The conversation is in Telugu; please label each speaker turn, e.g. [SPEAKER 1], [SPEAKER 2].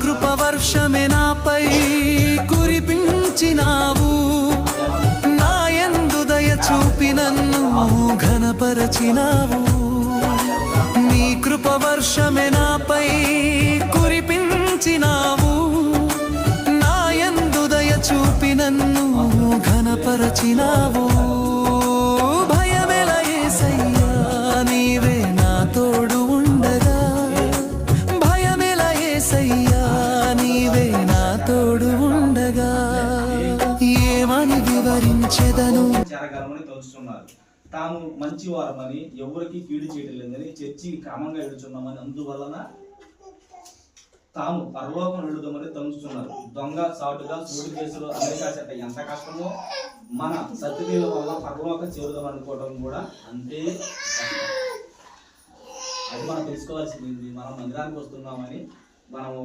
[SPEAKER 1] కృపవర్షమే నాపై కురిపించినావు, నా యందు దయ చూపి నన్ను ఘనపరచినావు. నీ కృపవర్షమే నాపై కురిపించినావు, నా యందు దయ చూపి నన్ను ఘనపరచినావు. భయమెల యేసయ్యా నీవే నా తోడు ఉండగా, భయమెల యేసయ్యా నీవే నా తోడు ఉండగా. ఏమని వివరించెదను?
[SPEAKER 2] తాము మంచివారమని ఎవరికి కీడు చేయడం లేదని చర్చి క్రమంగా ఎడుచున్నామని, అందువలన తాము పరలోకం వెళుదామని తలుచుతున్నారు. దొంగ సాటుగా సూటి కేసులు అమెరికా చెట్ట ఎంత కష్టమో మన సత్యదేవుల వల్ల పరలోకం చేరుదాం అనుకోవడం కూడా అంతే కష్టం. అది మనం తెలుసుకోవాల్సింది. మనం మందిరానికి వస్తున్నామని మనము